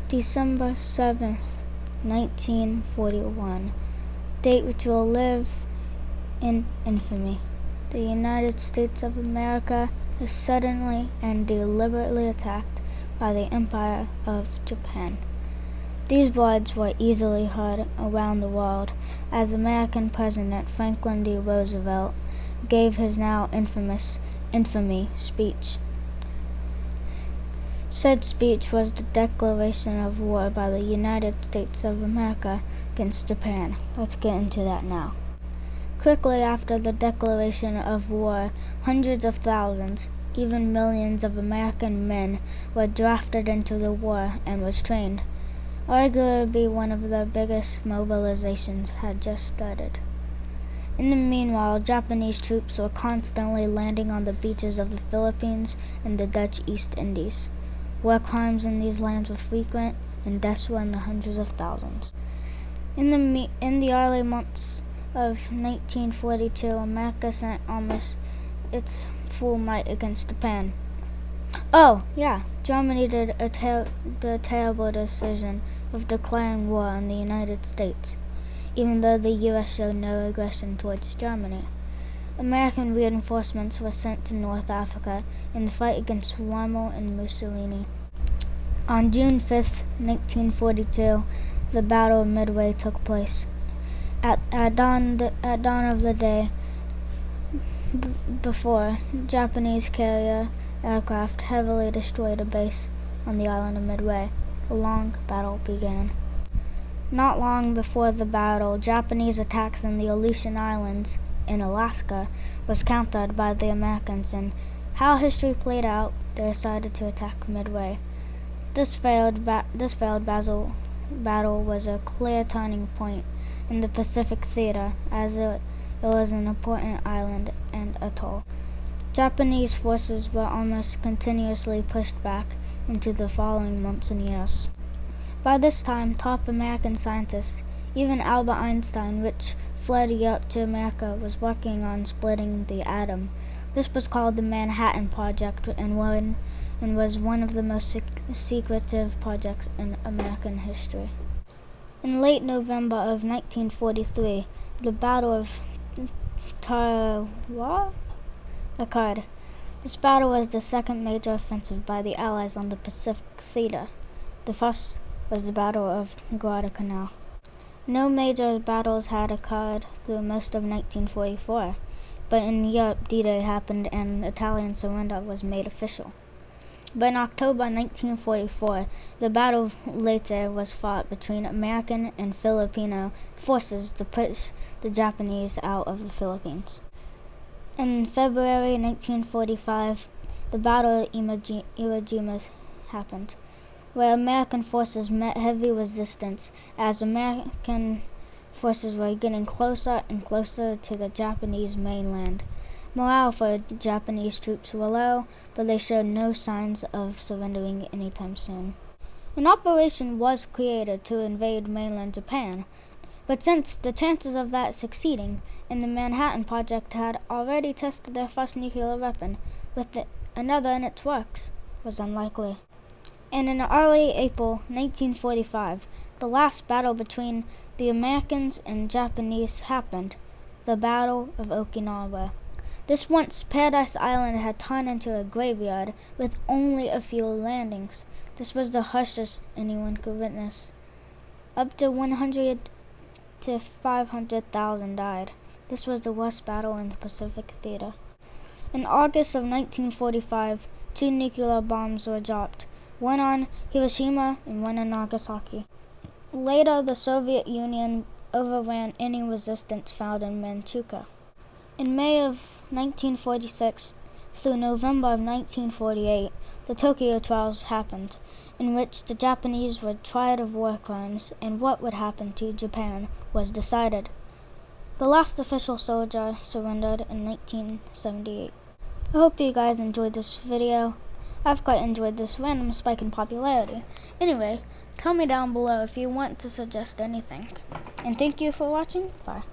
December 7th, 1941, date which will live in infamy. The United States of America is suddenly and deliberately attacked by the Empire of Japan. These words were easily heard around the world as American President Franklin D. Roosevelt gave his now infamous infamy speech. Said speech was the declaration of war by the United States of America against Japan. Let's get into that now. Quickly after the declaration of war, hundreds of thousands, even millions of American men were drafted into the war and was trained. Arguably one of the biggest mobilizations had just started. In the meanwhile, Japanese troops were constantly landing on the beaches of the Philippines and the Dutch East Indies. War crimes in these lands were frequent, and deaths were in the hundreds of thousands. In the early months of 1942, America sent almost its full might against Japan. Oh, yeah, Germany did the terrible decision of declaring war on the United States, even though the U.S. showed no aggression towards Germany. American reinforcements were sent to North Africa in the fight against Rommel and Mussolini. On June 5, 1942, the Battle of Midway took place. At dawn of the day before, Japanese carrier aircraft heavily destroyed a base on the island of Midway. The long battle began. Not long before the battle, Japanese attacks in the Aleutian Islands in Alaska was countered by the Americans, and how history played out, they decided to attack Midway. This failed battle was a clear turning point in the Pacific theater, as it was an important island and atoll. Japanese forces were almost continuously pushed back into the following months and years. By this time, top American scientists, even Albert Einstein, which fled Europe to America, was working on splitting the atom. This was called the Manhattan Project and was one of the most secretive projects in American history. In late November of 1943, the Battle of Tarawa occurred. This battle was the second major offensive by the Allies on the Pacific theater. The first was the Battle of Guadalcanal. No major battles had occurred through most of 1944, but in Europe D-Day happened and Italian surrender was made official. But in October 1944, the battle later was fought between American and Filipino forces to push the Japanese out of the Philippines. In February 1945, the Battle of Iwo Jima happened, where American forces met heavy resistance as American forces were getting closer and closer to the Japanese mainland. Morale for Japanese troops were low, but they showed no signs of surrendering anytime soon. An operation was created to invade mainland Japan, but since the chances of that succeeding and the Manhattan Project had already tested their first nuclear weapon with another in its works, was unlikely. And in early April 1945, the last battle between the Americans and Japanese happened, the Battle of Okinawa. This once Paradise Island had turned into a graveyard with only a few landings. This was the harshest anyone could witness. Up to 100 to 500,000 died. This was the worst battle in the Pacific theater. In August of 1945, 2 nuclear bombs were dropped, one on Hiroshima and one on Nagasaki. Later, the Soviet Union overran any resistance found in Manchukuo. In May of 1946 through November of 1948, the Tokyo trials happened, in which the Japanese were tried of war crimes and what would happen to Japan was decided. The last official soldier surrendered in 1978. I hope you guys enjoyed this video. I've quite enjoyed this random spike in popularity. Anyway, tell me down below if you want to suggest anything. And thank you for watching. Bye.